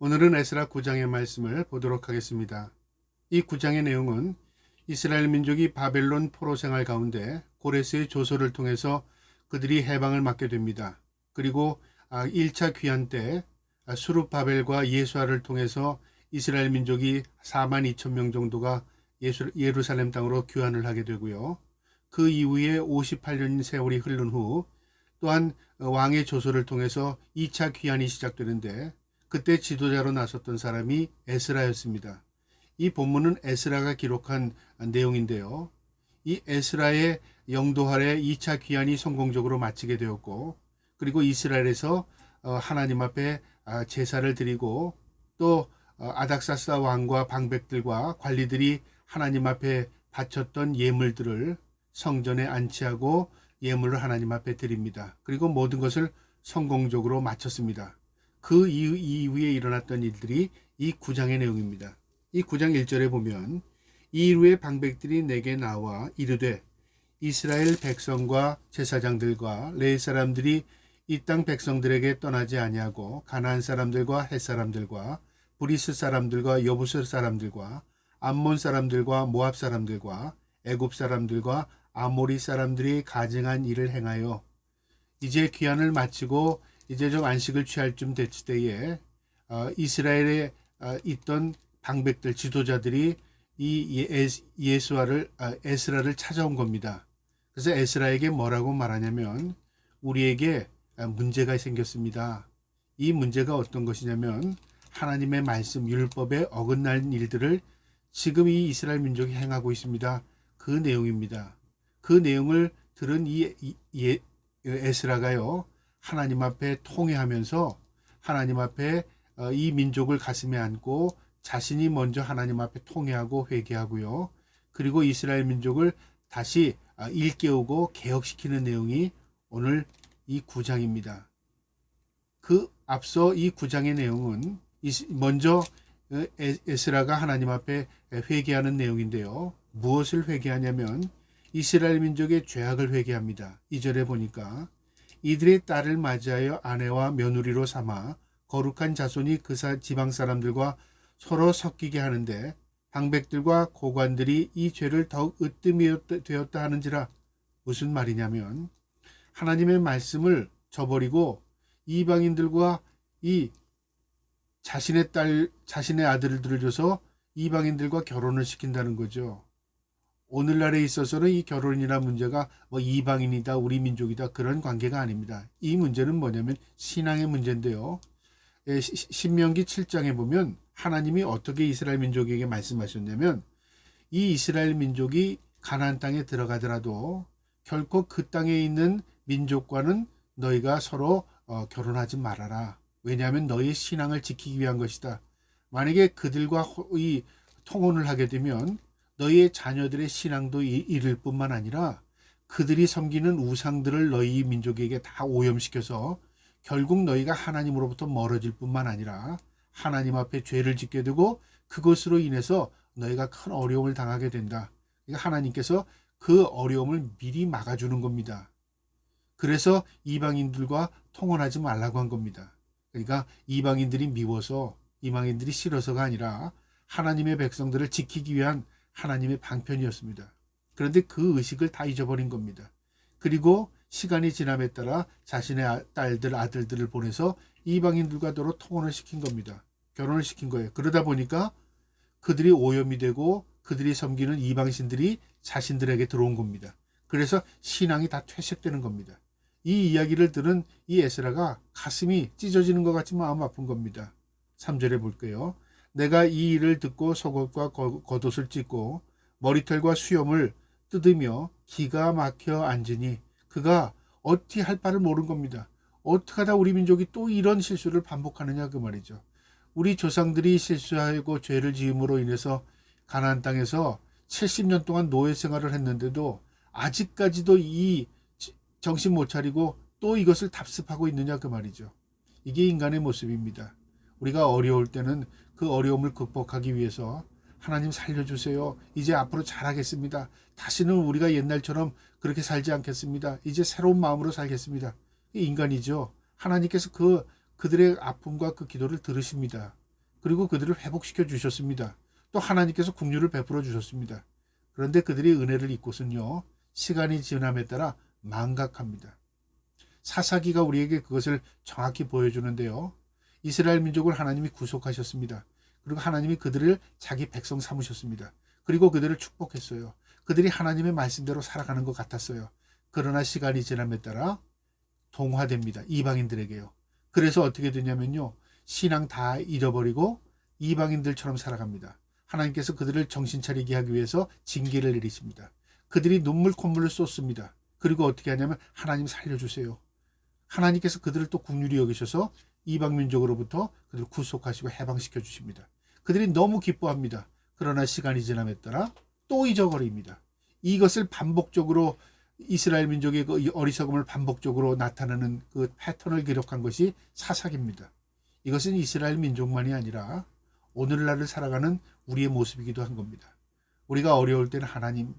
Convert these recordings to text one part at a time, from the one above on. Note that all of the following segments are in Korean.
오늘은 에스라 9장의 말씀을 보도록 하겠습니다. 이 9장의 내용은 이스라엘 민족이 바벨론 포로 생활 가운데 고레스의 조소를 통해서 그들이 해방을 맞게 됩니다. 그리고 1차 귀환 때 수룹바벨과 예수아를 통해서 이스라엘 민족이 4만 2천 명 정도가 예루살렘 땅으로 귀환을 하게 되고요. 그 이후에 58년 세월이 흐른 후 또한 왕의 조소를 통해서 2차 귀환이 시작되는데 그때 지도자로 나섰던 사람이 에스라였습니다. 이 본문은 에스라가 기록한 내용인데요. 이 에스라의 영도 아래 2차 귀환이 성공적으로 마치게 되었고, 그리고 이스라엘에서 하나님 앞에 제사를 드리고 또 아닥사스다 왕과 방백들과 관리들이 하나님 앞에 바쳤던 예물들을 성전에 안치하고 예물을 하나님 앞에 드립니다. 그리고 모든 것을 성공적으로 마쳤습니다. 그 이후에 일어났던 일들이 이 9장의 내용입니다. 이 9장 1절에 보면 이후에 방백들이 내게 나와 이르되 이스라엘 백성과 제사장들과 레위 사람들이 이 땅 백성들에게 떠나지 아니하고 가나안 사람들과 헷 사람들과 브리스 사람들과 여부스 사람들과 암몬 사람들과 모압 사람들과 애굽 사람들과 아모리 사람들이 가증한 일을 행하여 이제 귀환을 마치고 이제 좀 안식을 취할 쯤 됐을 때에 이스라엘에 있던 방백들 지도자들이 이 에스라를 찾아온 겁니다. 그래서 에스라에게 뭐라고 말하냐면 우리에게 문제가 생겼습니다. 이 문제가 어떤 것이냐면 하나님의 말씀 율법에 어긋나는 일들을 지금 이 이스라엘 민족이 행하고 있습니다. 그 내용입니다. 그 내용을 들은 에스라가요. 하나님 앞에 통회하면서 하나님 앞에 이 민족을 가슴에 안고 자신이 먼저 하나님 앞에 통회하고 회개하고요. 그리고 이스라엘 민족을 다시 일깨우고 개혁시키는 내용이 오늘 이 9장입니다. 그 앞서 이 9장의 내용은 먼저 에스라가 하나님 앞에 회개하는 내용인데요. 무엇을 회개하냐면 이스라엘 민족의 죄악을 회개합니다. 2절에 보니까 이들의 딸을 맞이하여 아내와 며느리로 삼아 거룩한 자손이 그 지방 사람들과 서로 섞이게 하는데 방백들과 고관들이 이 죄를 더욱 으뜸이 되었다 하는지라. 무슨 말이냐면 하나님의 말씀을 저버리고 이방인들과 이 자신의 딸, 자신의 아들들을 줘서 이방인들과 결혼을 시킨다는 거죠. 오늘날에 있어서는 이 결혼이나 문제가 이방인이다 우리 민족이다 그런 관계가 아닙니다. 이 문제는 뭐냐면 신앙의 문제인데요. 신명기 7장에 보면 하나님이 어떻게 이스라엘 민족에게 말씀하셨냐면 이 이스라엘 민족이 가나안 땅에 들어가더라도 결코 그 땅에 있는 민족과는 너희가 서로 결혼하지 말아라. 왜냐하면 너희의 신앙을 지키기 위한 것이다. 만약에 그들과 이 통혼을 하게 되면 너희의 자녀들의 신앙도 잃을 뿐만 아니라 그들이 섬기는 우상들을 너희 민족에게 다 오염시켜서 결국 너희가 하나님으로부터 멀어질 뿐만 아니라 하나님 앞에 죄를 짓게 되고 그것으로 인해서 너희가 큰 어려움을 당하게 된다. 그러니까 하나님께서 그 어려움을 미리 막아주는 겁니다. 그래서 이방인들과 통혼하지 말라고 한 겁니다. 그러니까 이방인들이 미워서 이방인들이 싫어서가 아니라 하나님의 백성들을 지키기 위한 하나님의 방편이었습니다. 그런데 그 의식을 다 잊어버린 겁니다. 그리고 시간이 지남에 따라 자신의 딸들, 아들들을 보내서 이방인들과 더러 통혼을 시킨 겁니다. 결혼을 시킨 거예요. 그러다 보니까 그들이 오염이 되고 그들이 섬기는 이방신들이 자신들에게 들어온 겁니다. 그래서 신앙이 다 퇴색되는 겁니다. 이 이야기를 들은 이 에스라가 가슴이 찢어지는 것 같이 마음 아픈 겁니다. 3절에 볼게요. 내가 이 일을 듣고 속옷과 겉옷을 찢고 머리털과 수염을 뜯으며 기가 막혀 앉으니 그가 어찌 할 바를 모르는 겁니다. 어떻게 하다 우리 민족이 또 이런 실수를 반복하느냐 그 말이죠. 우리 조상들이 실수하고 죄를 지음으로 인해서 가나안 땅에서 70년 동안 노예 생활을 했는데도 아직까지도 이 정신 못 차리고 또 이것을 답습하고 있느냐 그 말이죠. 이게 인간의 모습입니다. 우리가 어려울 때는 그 어려움을 극복하기 위해서 하나님 살려주세요. 이제 앞으로 잘하겠습니다. 다시는 우리가 옛날처럼 그렇게 살지 않겠습니다. 이제 새로운 마음으로 살겠습니다. 인간이죠. 하나님께서 그들의 아픔과 그 기도를 들으십니다. 그리고 그들을 회복시켜 주셨습니다. 또 하나님께서 긍휼을 베풀어 주셨습니다. 그런데 그들이 은혜를 잊고선요, 시간이 지남에 따라 망각합니다. 사사기가 우리에게 그것을 정확히 보여주는데요. 이스라엘 민족을 하나님이 구속하셨습니다. 그리고 하나님이 그들을 자기 백성 삼으셨습니다. 그리고 그들을 축복했어요. 그들이 하나님의 말씀대로 살아가는 것 같았어요. 그러나 시간이 지남에 따라 동화됩니다. 이방인들에게요. 그래서 어떻게 되냐면요, 신앙 다 잃어버리고 이방인들처럼 살아갑니다. 하나님께서 그들을 정신 차리게 하기 위해서 징계를 내리십니다. 그들이 눈물 콧물을 쏟습니다. 그리고 어떻게 하냐면 하나님 살려주세요. 하나님께서 그들을 또 긍휼히 여기셔서 이방 민족으로부터 그들을 구속하시고 해방시켜 주십니다. 그들이 너무 기뻐합니다. 그러나 시간이 지남에 따라 또 잊어버립니다. 이것을 반복적으로 이스라엘 민족의 그 어리석음을 반복적으로 나타내는 그 패턴을 기록한 것이 사사기입니다. 이것은 이스라엘 민족만이 아니라 오늘날을 살아가는 우리의 모습이기도 한 겁니다. 우리가 어려울 때는 하나님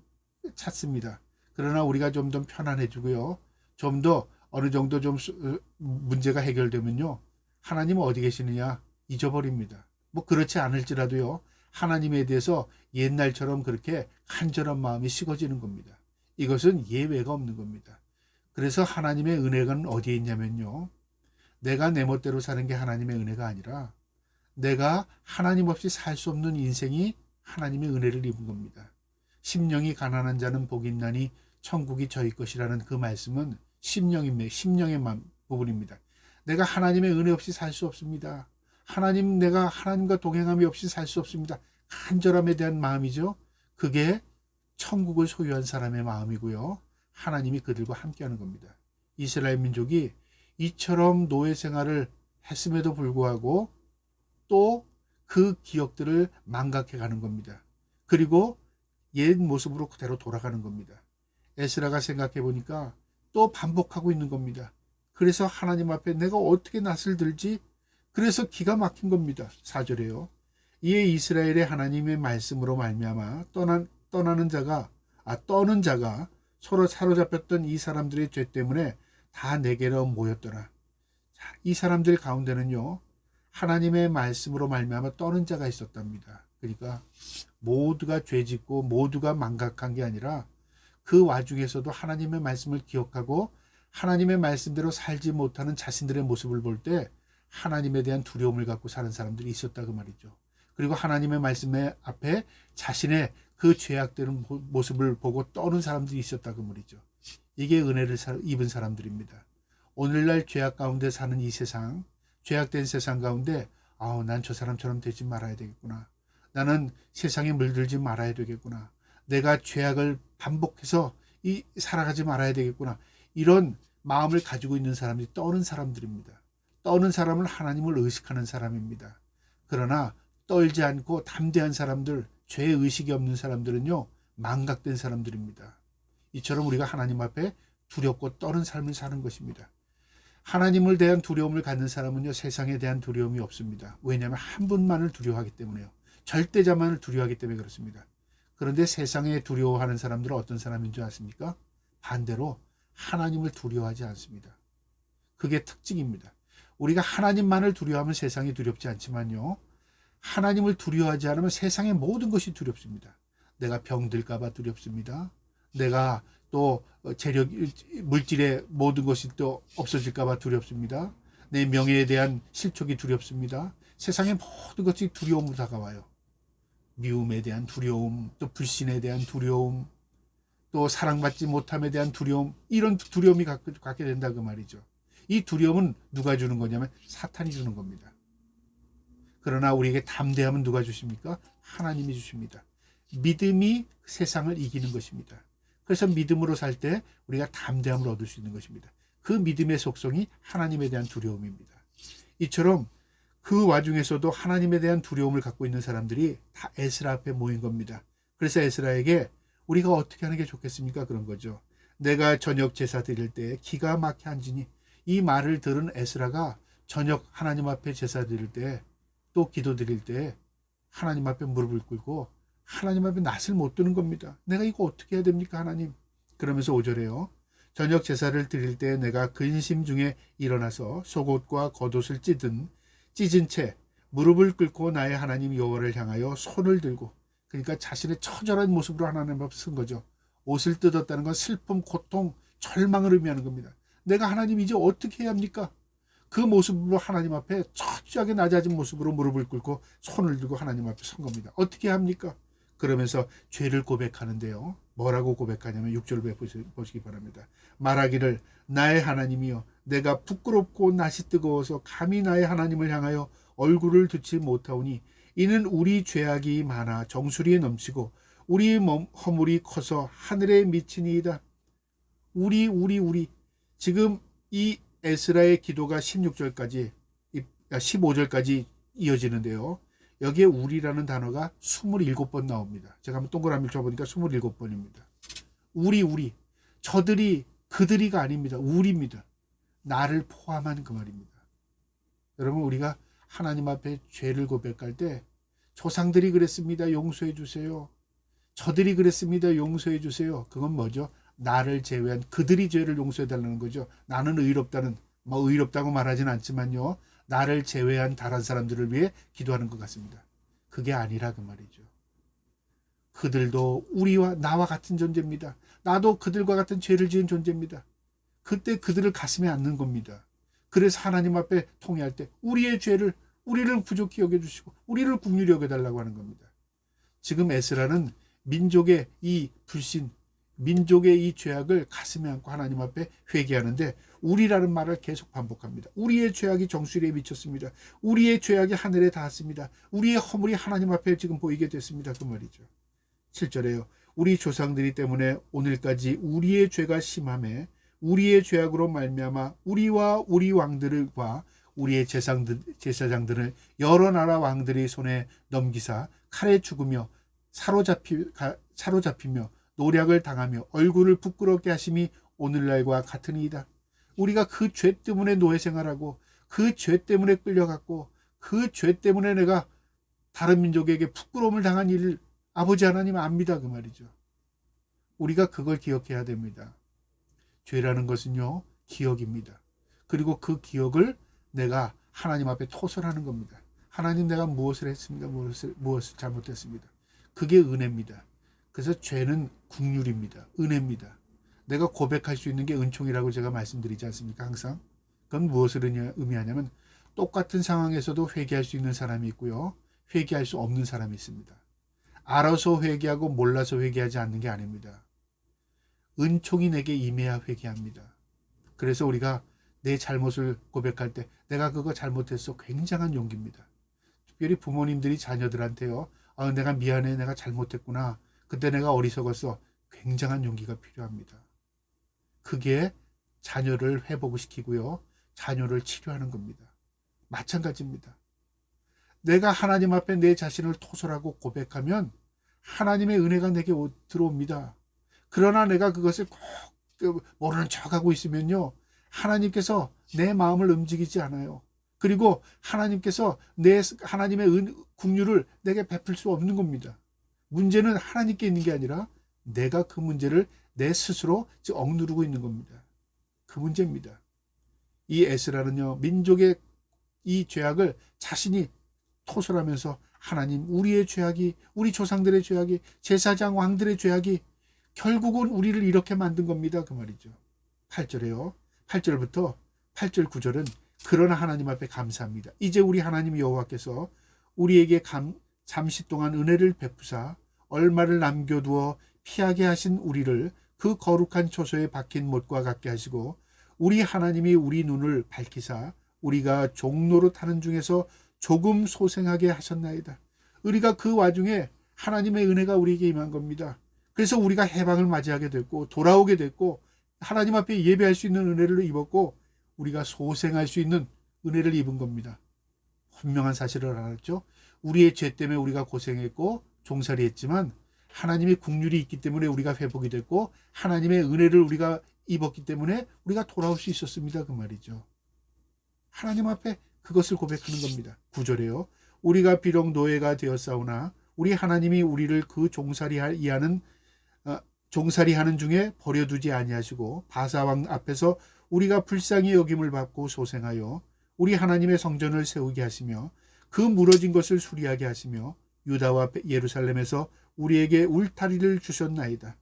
찾습니다. 그러나 우리가 좀 더 편안해지고요, 좀 더 어느 정도 좀 문제가 해결되면요, 하나님은 어디 계시느냐 잊어버립니다. 뭐 그렇지 않을지라도요, 하나님에 대해서 옛날처럼 그렇게 간절한 마음이 식어지는 겁니다. 이것은 예외가 없는 겁니다. 그래서 하나님의 은혜가 어디에 있냐면요, 내가 내 멋대로 사는 게 하나님의 은혜가 아니라 내가 하나님 없이 살 수 없는 인생이 하나님의 은혜를 입은 겁니다. 심령이 가난한 자는 복이 있나니 천국이 저희 것이라는 그 말씀은 심령의 부분입니다. 내가 하나님의 은혜 없이 살 수 없습니다. 내가 하나님과 동행함이 없이 살 수 없습니다. 간절함에 대한 마음이죠. 그게 천국을 소유한 사람의 마음이고요, 하나님이 그들과 함께하는 겁니다. 이스라엘 민족이 이처럼 노예 생활을 했음에도 불구하고 또 그 기억들을 망각해 가는 겁니다. 그리고 옛 모습으로 그대로 돌아가는 겁니다. 에스라가 생각해 보니까 또 반복하고 있는 겁니다. 그래서 하나님 앞에 내가 어떻게 낯을 들지? 그래서 기가 막힌 겁니다. 4절에요. 이에 이스라엘의 하나님의 말씀으로 말미암아 떠는 자가 서로 사로잡혔던 이 사람들의 죄 때문에 다 내게로 모였더라. 자, 이 사람들 가운데는요, 하나님의 말씀으로 말미암아 떠는 자가 있었답니다. 그러니까 모두가 죄짓고 모두가 망각한 게 아니라 그 와중에서도 하나님의 말씀을 기억하고 하나님의 말씀대로 살지 못하는 자신들의 모습을 볼 때 하나님에 대한 두려움을 갖고 사는 사람들이 있었다 그 말이죠. 그리고 하나님의 말씀에 앞에 자신의 그 죄악되는 모습을 보고 떠는 사람들이 있었다 그 말이죠. 이게 은혜를 입은 사람들입니다. 오늘날 죄악 가운데 사는 이 세상, 죄악된 세상 가운데 난 저 사람처럼 되지 말아야 되겠구나. 나는 세상에 물들지 말아야 되겠구나. 내가 죄악을 반복해서 살아가지 말아야 되겠구나. 이런 마음을 가지고 있는 사람이 떠는 사람들입니다. 떠는 사람은 하나님을 의식하는 사람입니다. 그러나 떨지 않고 담대한 사람들, 죄의식이 없는 사람들은요, 망각된 사람들입니다. 이처럼 우리가 하나님 앞에 두렵고 떠는 삶을 사는 것입니다. 하나님을 대한 두려움을 갖는 사람은요, 세상에 대한 두려움이 없습니다. 왜냐하면 한 분만을 두려워하기 때문에요. 절대자만을 두려워하기 때문에 그렇습니다. 그런데 세상에 두려워하는 사람들은 어떤 사람인 줄 아십니까? 반대로 하나님을 두려워하지 않습니다. 그게 특징입니다. 우리가 하나님만을 두려워하면 세상이 두렵지 않지만요, 하나님을 두려워하지 않으면 세상의 모든 것이 두렵습니다. 내가 병들까 봐 두렵습니다. 내가 또 물질의 모든 것이 또 없어질까 봐 두렵습니다. 내 명예에 대한 실족이 두렵습니다. 세상의 모든 것이 두려움으로 다가와요. 미움에 대한 두려움, 또 불신에 대한 두려움, 또 사랑받지 못함에 대한 두려움, 이런 두려움이 갖게 된다 그 말이죠. 이 두려움은 누가 주는 거냐면 사탄이 주는 겁니다. 그러나 우리에게 담대함은 누가 주십니까? 하나님이 주십니다. 믿음이 세상을 이기는 것입니다. 그래서 믿음으로 살 때 우리가 담대함을 얻을 수 있는 것입니다. 그 믿음의 속성이 하나님에 대한 두려움입니다. 이처럼 그 와중에서도 하나님에 대한 두려움을 갖고 있는 사람들이 다 에스라 앞에 모인 겁니다. 그래서 에스라에게 우리가 어떻게 하는 게 좋겠습니까? 그런 거죠. 내가 저녁 제사 드릴 때 기가 막혀 앉으니, 이 말을 들은 에스라가 저녁 하나님 앞에 제사 드릴 때, 또 기도 드릴 때 하나님 앞에 무릎을 꿇고 하나님 앞에 낯을 못 드는 겁니다. 내가 이거 어떻게 해야 됩니까, 하나님? 그러면서 5절에요. 저녁 제사를 드릴 때 내가 근심 중에 일어나서 속옷과 겉옷을 찢은 채 무릎을 꿇고 나의 하나님 여호와를 향하여 손을 들고, 그러니까 자신의 처절한 모습으로 하나님 앞에 쓴 거죠. 옷을 뜯었다는 건 슬픔, 고통, 절망을 의미하는 겁니다. 내가 하나님 이제 어떻게 해야 합니까? 그 모습으로 하나님 앞에 처절하게 낮아진 모습으로 무릎을 꿇고 손을 들고 하나님 앞에 선 겁니다. 어떻게 합니까? 그러면서 죄를 고백하는데요. 뭐라고 고백하냐면 6절 보시기 바랍니다. 말하기를 나의 하나님이여 내가 부끄럽고 낯이 뜨거워서 감히 나의 하나님을 향하여 얼굴을 듣지 못하오니 이는 우리 죄악이 많아 정수리에 넘치고 우리 허물이 커서 하늘에 미치니이다. 우리 지금 이 에스라의 기도가 16절까지 15절까지 이어지는데요. 여기에 우리라는 단어가 27번 나옵니다. 제가 한번 동그라미를 쳐보니까 27번입니다. 우리 저들이 그들이가 아닙니다. 우리입니다. 나를 포함한 그 말입니다. 여러분 우리가 하나님 앞에 죄를 고백할 때 조상들이 그랬습니다. 용서해 주세요. 저들이 그랬습니다. 용서해 주세요. 그건 뭐죠? 나를 제외한 그들이 죄를 용서해 달라는 거죠. 나는 의롭다는 의롭다고 말하진 않지만요. 나를 제외한 다른 사람들을 위해 기도하는 것 같습니다. 그게 아니라 그 말이죠. 그들도 우리와 나와 같은 존재입니다. 나도 그들과 같은 죄를 지은 존재입니다. 그때 그들을 가슴에 안는 겁니다. 그래서 하나님 앞에 통회할 때 우리의 죄를 우리를 부족히 여겨주시고 우리를 긍휼히 여겨달라고 하는 겁니다. 지금 에스라는 민족의 이 불신, 민족의 이 죄악을 가슴에 안고 하나님 앞에 회개하는데 우리라는 말을 계속 반복합니다. 우리의 죄악이 정수리에 미쳤습니다. 우리의 죄악이 하늘에 닿았습니다. 우리의 허물이 하나님 앞에 지금 보이게 됐습니다. 그 말이죠. 7절에요. 우리 조상들이 때문에 오늘까지 우리의 죄가 심함에 우리의 죄악으로 말미암아 우리와 우리 왕들과 우리의 제사장들을 여러 나라 왕들이 손에 넘기사 칼에 죽으며 사로잡히며 노략을 당하며 얼굴을 부끄럽게 하심이 오늘날과 같으니이다. 우리가 그 죄 때문에 노예 생활하고 그 죄 때문에 끌려갔고 그 죄 때문에 내가 다른 민족에게 부끄러움을 당한 일을 아버지 하나님 압니다. 그 말이죠. 우리가 그걸 기억해야 됩니다. 죄라는 것은요 기억입니다. 그리고 그 기억을 내가 하나님 앞에 토설하는 겁니다. 하나님 내가 무엇을 했습니다. 무엇을 잘못했습니다. 그게 은혜입니다. 그래서 죄는 긍휼입니다. 은혜입니다. 내가 고백할 수 있는 게 은총이라고 제가 말씀드리지 않습니까? 항상. 그건 무엇을 의미하냐면 똑같은 상황에서도 회개할 수 있는 사람이 있고요. 회개할 수 없는 사람이 있습니다. 알아서 회개하고 몰라서 회개하지 않는 게 아닙니다. 은총이 내게 임해야 회개합니다. 그래서 우리가 내 잘못을 고백할 때 내가 그거 잘못했어 굉장한 용기입니다. 특별히 부모님들이 자녀들한테요. 내가 미안해. 내가 잘못했구나. 그때 내가 어리석었어. 굉장한 용기가 필요합니다. 그게 자녀를 회복시키고요. 자녀를 치료하는 겁니다. 마찬가지입니다. 내가 하나님 앞에 내 자신을 토설하고 고백하면 하나님의 은혜가 내게 들어옵니다. 그러나 내가 그것을 꼭 모르는 척하고 있으면요. 하나님께서 내 마음을 움직이지 않아요. 그리고 하나님께서 하나님의 긍휼을 내게 베풀 수 없는 겁니다. 문제는 하나님께 있는 게 아니라 내가 그 문제를 내 스스로 억누르고 있는 겁니다. 그 문제입니다. 이 에스라는요. 민족의 이 죄악을 자신이 토설하면서 하나님 우리의 죄악이 우리 조상들의 죄악이 제사장 왕들의 죄악이 결국은 우리를 이렇게 만든 겁니다. 그 말이죠. 8절에요. 8절부터 8절 9절은 그러나 하나님 앞에 감사합니다. 이제 우리 하나님 여호와께서 우리에게 잠시 동안 은혜를 베푸사 얼마를 남겨두어 피하게 하신 우리를 그 거룩한 처소에 박힌 못과 같게 하시고 우리 하나님이 우리 눈을 밝히사 우리가 종로로 타는 중에서 조금 소생하게 하셨나이다. 우리가 그 와중에 하나님의 은혜가 우리에게 임한 겁니다. 그래서 우리가 해방을 맞이하게 됐고 돌아오게 됐고 하나님 앞에 예배할 수 있는 은혜를 입었고 우리가 소생할 수 있는 은혜를 입은 겁니다. 분명한 사실을 알았죠. 우리의 죄 때문에 우리가 고생했고 종살이했지만 하나님의 긍휼이 있기 때문에 우리가 회복이 됐고 하나님의 은혜를 우리가 입었기 때문에 우리가 돌아올 수 있었습니다. 그 말이죠. 하나님 앞에 그것을 고백하는 겁니다. 9절에요. 우리가 비록 노예가 되었사오나 우리 하나님이 우리를 그 종살이하는 중에 버려두지 아니하시고 바사왕 앞에서 우리가 불쌍히 여김을 받고 소생하여 우리 하나님의 성전을 세우게 하시며 그 무너진 것을 수리하게 하시며 유다와 예루살렘에서 우리에게 울타리를 주셨나이다.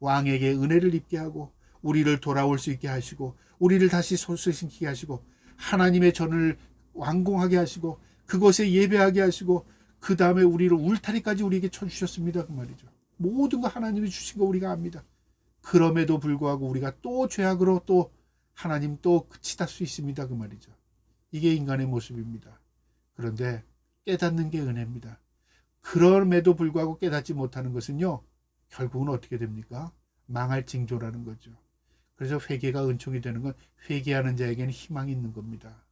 왕에게 은혜를 입게 하고 우리를 돌아올 수 있게 하시고 우리를 다시 소생시키게 하시고 하나님의 전을 완공하게 하시고 그것에 예배하게 하시고 그 다음에 우리를 울타리까지 우리에게 쳐주셨습니다. 그 말이죠. 모든 거 하나님이 주신 거 우리가 압니다. 그럼에도 불구하고 우리가 또 죄악으로 또 하나님 또 치닫을 수 있습니다. 그 말이죠. 이게 인간의 모습입니다. 그런데 깨닫는 게 은혜입니다. 그럼에도 불구하고 깨닫지 못하는 것은요, 결국은 어떻게 됩니까? 망할 징조라는 거죠. 그래서 회개가 은총이 되는 건 회개하는 자에게는 희망이 있는 겁니다.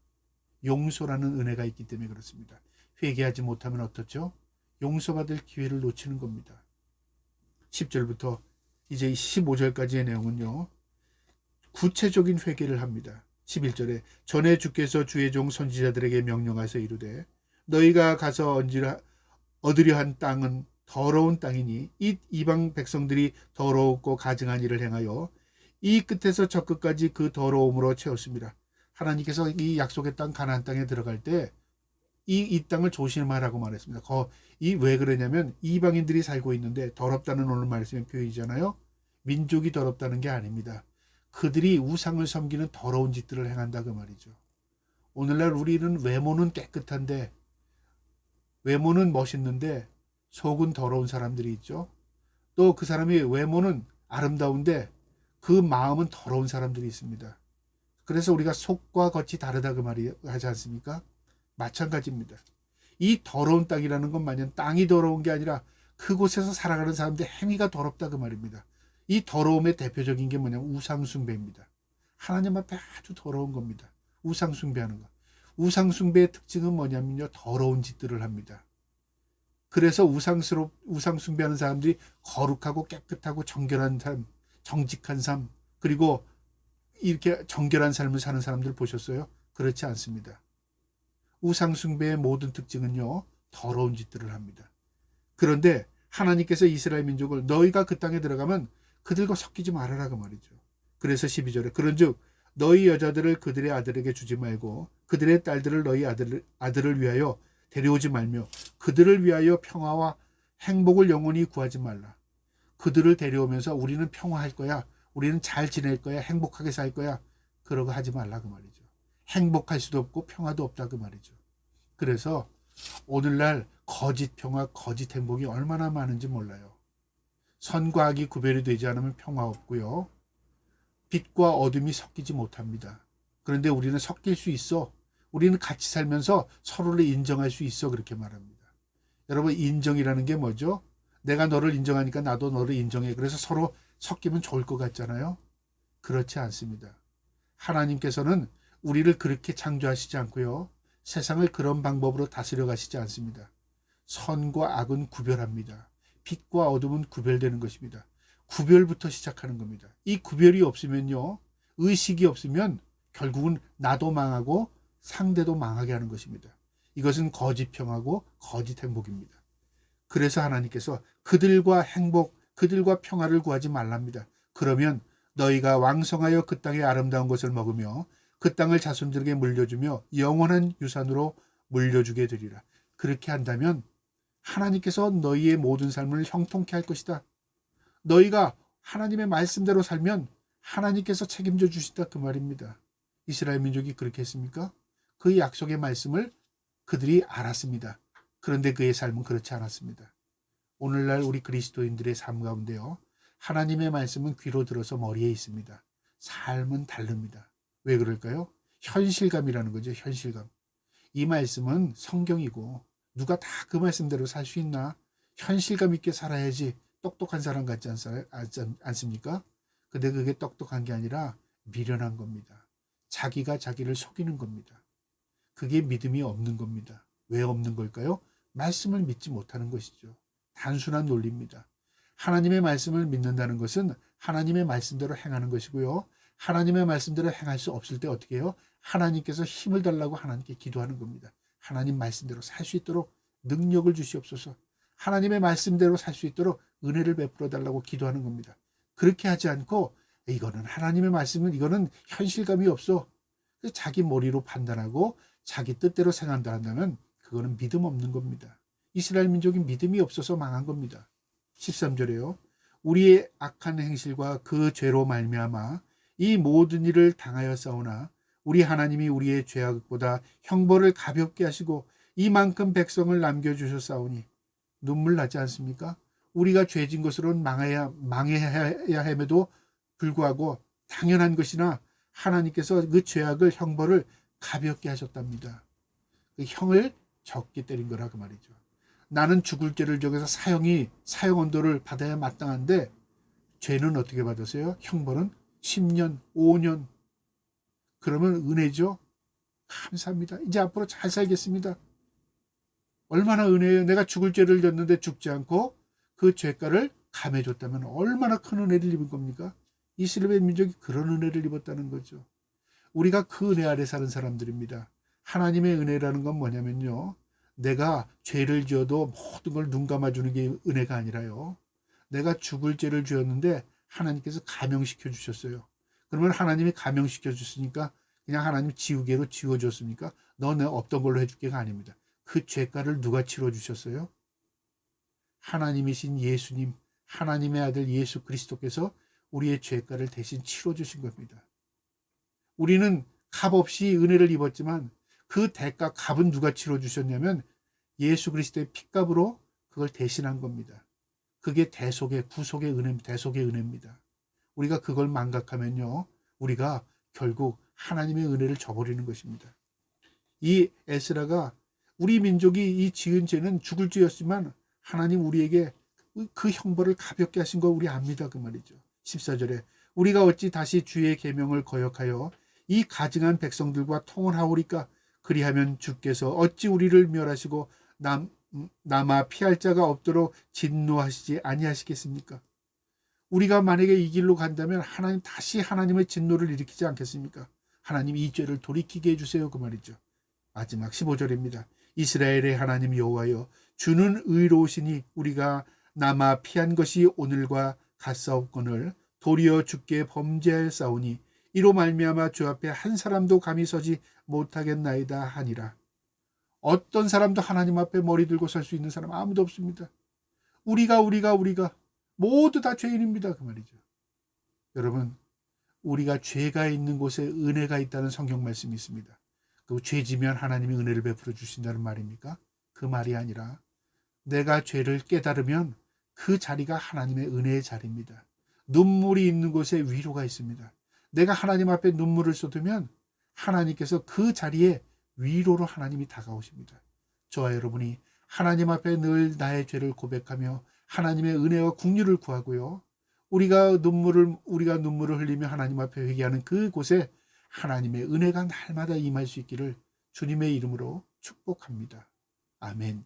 용서라는 은혜가 있기 때문에 그렇습니다. 회개하지 못하면 어떻죠? 용서받을 기회를 놓치는 겁니다. 10절부터 이제 15절까지의 내용은요, 구체적인 회개를 합니다. 11절에 전에 주께서 주의 종 선지자들에게 명령하사 이르되 너희가 가서 얻으려 한 땅은 더러운 땅이니 이 이방 백성들이 더러웠고 가증한 일을 행하여 이 끝에서 저 끝까지 그 더러움으로 채웠습니다. 하나님께서 이 약속의 땅 가나안 땅에 들어갈 때 이 땅을 조심하라고 말했습니다. 왜 그러냐면 이방인들이 살고 있는데 더럽다는 오늘 말씀의 표현이잖아요. 민족이 더럽다는 게 아닙니다. 그들이 우상을 섬기는 더러운 짓들을 행한다 그 말이죠. 오늘날 우리는 외모는 깨끗한데 외모는 멋있는데 속은 더러운 사람들이 있죠. 또 그 사람이 외모는 아름다운데 그 마음은 더러운 사람들이 있습니다. 그래서 우리가 속과 겉이 다르다 그 말이 하지 않습니까? 마찬가지입니다. 이 더러운 땅이라는 건 마냥 땅이 더러운 게 아니라 그곳에서 살아가는 사람들의 행위가 더럽다 그 말입니다. 이 더러움의 대표적인 게 뭐냐면 우상숭배입니다. 하나님 앞에 아주 더러운 겁니다. 우상숭배하는 거. 우상숭배의 특징은 뭐냐면요, 더러운 짓들을 합니다. 그래서 우상숭배하는 사람들이 거룩하고 깨끗하고 정결한 삶, 정직한 삶, 그리고 이렇게 정결한 삶을 사는 사람들 보셨어요? 그렇지 않습니다. 우상숭배의 모든 특징은요, 더러운 짓들을 합니다. 그런데 하나님께서 이스라엘 민족을 너희가 그 땅에 들어가면 그들과 섞이지 말아라 그 말이죠. 그래서 12절에 그런즉 너희 여자들을 그들의 아들에게 주지 말고 그들의 딸들을 너희 아들을 위하여 데려오지 말며 그들을 위하여 평화와 행복을 영원히 구하지 말라. 그들을 데려오면서 우리는 평화할 거야, 우리는 잘 지낼 거야, 행복하게 살 거야, 그러고 하지 말라 그 말이죠. 행복할 수도 없고 평화도 없다 그 말이죠. 그래서 오늘날 거짓 평화, 거짓 행복이 얼마나 많은지 몰라요. 선과 악이 구별이 되지 않으면 평화 없고요. 빛과 어둠이 섞이지 못합니다. 그런데 우리는 섞일 수 있어. 우리는 같이 살면서 서로를 인정할 수 있어. 그렇게 말합니다. 여러분, 인정이라는 게 뭐죠? 내가 너를 인정하니까 나도 너를 인정해. 그래서 서로 섞이면 좋을 것 같잖아요. 그렇지 않습니다. 하나님께서는 우리를 그렇게 창조하시지 않고요. 세상을 그런 방법으로 다스려 가시지 않습니다. 선과 악은 구별합니다. 빛과 어둠은 구별되는 것입니다. 구별부터 시작하는 겁니다. 이 구별이 없으면요, 의식이 없으면 결국은 나도 망하고 상대도 망하게 하는 것입니다. 이것은 거짓 평화고 거짓 행복입니다. 그래서 하나님께서 그들과 행복, 그들과 평화를 구하지 말랍니다. 그러면 너희가 왕성하여 그 땅의 아름다운 것을 먹으며 그 땅을 자손들에게 물려주며 영원한 유산으로 물려주게 되리라. 그렇게 한다면 하나님께서 너희의 모든 삶을 형통케 할 것이다. 너희가 하나님의 말씀대로 살면 하나님께서 책임져 주시다 그 말입니다. 이스라엘 민족이 그렇게 했습니까? 그 약속의 말씀을 그들이 알았습니다. 그런데 그의 삶은 그렇지 않았습니다. 오늘날 우리 그리스도인들의 삶 가운데요, 하나님의 말씀은 귀로 들어서 머리에 있습니다. 삶은 다릅니다. 왜 그럴까요? 현실감이라는 거죠. 현실감. 이 말씀은 성경이고 누가 다 그 말씀대로 살 수 있나? 현실감 있게 살아야지 똑똑한 사람 같지 않습니까? 근데 그게 똑똑한 게 아니라 미련한 겁니다. 자기가 자기를 속이는 겁니다. 그게 믿음이 없는 겁니다. 왜 없는 걸까요? 말씀을 믿지 못하는 것이죠. 단순한 논리입니다. 하나님의 말씀을 믿는다는 것은 하나님의 말씀대로 행하는 것이고요. 하나님의 말씀대로 행할 수 없을 때 어떻게 해요? 하나님께서 힘을 달라고 하나님께 기도하는 겁니다. 하나님 말씀대로 살 수 있도록 능력을 주시옵소서. 하나님의 말씀대로 살 수 있도록 은혜를 베풀어 달라고 기도하는 겁니다. 그렇게 하지 않고 이거는 하나님의 말씀은 이거는 현실감이 없어. 자기 머리로 판단하고 자기 뜻대로 생각한다 한다면 그거는 믿음 없는 겁니다. 이스라엘 민족이 믿음이 없어서 망한 겁니다. 13절에요. 우리의 악한 행실과 그 죄로 말미암아 이 모든 일을 당하였사오나 우리 하나님이 우리의 죄악보다 형벌을 가볍게 하시고 이만큼 백성을 남겨주셨사오니 눈물 나지 않습니까? 우리가 죄진 것으로는 망해야 함에도 불구하고 당연한 것이나 하나님께서 그 죄악을 형벌을 가볍게 하셨답니다. 그 형을 적게 때린 거라 그 말이죠. 나는 죽을 죄를 정해서 사형 언도를 받아야 마땅한데 죄는 어떻게 받았어요? 형벌은 10년, 5년. 그러면 은혜죠. 감사합니다. 이제 앞으로 잘 살겠습니다. 얼마나 은혜예요. 내가 죽을 죄를 졌는데 죽지 않고 그 죄가를 감해줬다면 얼마나 큰 은혜를 입은 겁니까? 이스라엘 민족이 그런 은혜를 입었다는 거죠. 우리가 그 은혜 아래 사는 사람들입니다. 하나님의 은혜라는 건 뭐냐면요. 내가 죄를 지어도 모든 걸 눈 감아주는 게 은혜가 아니라요. 내가 죽을 죄를 지었는데 하나님께서 감형시켜 주셨어요. 그러면 하나님이 감형시켜 주셨으니까 그냥 하나님 지우개로 지워줬습니까? 너 내가 없던 걸로 해줄게가 아닙니다. 그 죄가를 누가 치러주셨어요? 하나님이신 예수님, 하나님의 아들 예수 그리스도께서 우리의 죄가를 대신 치러주신 겁니다. 우리는 값없이 은혜를 입었지만 그 대가 값은 누가 치러주셨냐면 예수 그리스도의 핏값으로 그걸 대신한 겁니다. 그게 대속의 구속의 은혜입니다. 대속의 은혜입니다. 우리가 그걸 망각하면요. 우리가 결국 하나님의 은혜를 저버리는 것입니다. 이 에스라가 우리 민족이 이 지은 죄는 죽을 죄였지만 하나님 우리에게 그 형벌을 가볍게 하신 거 우리 압니다. 그 말이죠. 14절에 우리가 어찌 다시 주의 계명을 거역하여 이 가증한 백성들과 통혼하오리까? 그리하면 주께서 어찌 우리를 멸하시고 남아 피할 자가 없도록 진노하시지 아니하시겠습니까? 우리가 만약에 이 길로 간다면 하나님 다시 하나님의 진노를 일으키지 않겠습니까? 하나님 이 죄를 돌이키게 해주세요. 그 말이죠. 마지막 15절입니다. 이스라엘의 하나님 여호와여 주는 의로우시니 우리가 남아 피한 것이 오늘과 같사옵거늘 도리어 주께 범죄하였사오니 이로 말미암아 주 앞에 한 사람도 감히 서지 못하겠나이다 하니라. 어떤 사람도 하나님 앞에 머리 들고 설 수 있는 사람 아무도 없습니다. 우리가 모두 다 죄인입니다. 그 말이죠. 여러분 우리가 죄가 있는 곳에 은혜가 있다는 성경 말씀이 있습니다. 그 죄지면 하나님이 은혜를 베풀어 주신다는 말입니까? 그 말이 아니라 내가 죄를 깨달으면 그 자리가 하나님의 은혜의 자리입니다. 눈물이 있는 곳에 위로가 있습니다. 내가 하나님 앞에 눈물을 쏟으면 하나님께서 그 자리에 위로로 하나님이 다가오십니다. 저와 여러분이 하나님 앞에 늘 나의 죄를 고백하며 하나님의 은혜와 긍휼을 구하고요. 우리가 눈물을 흘리며 하나님 앞에 회개하는 그곳에 하나님의 은혜가 날마다 임할 수 있기를 주님의 이름으로 축복합니다. 아멘.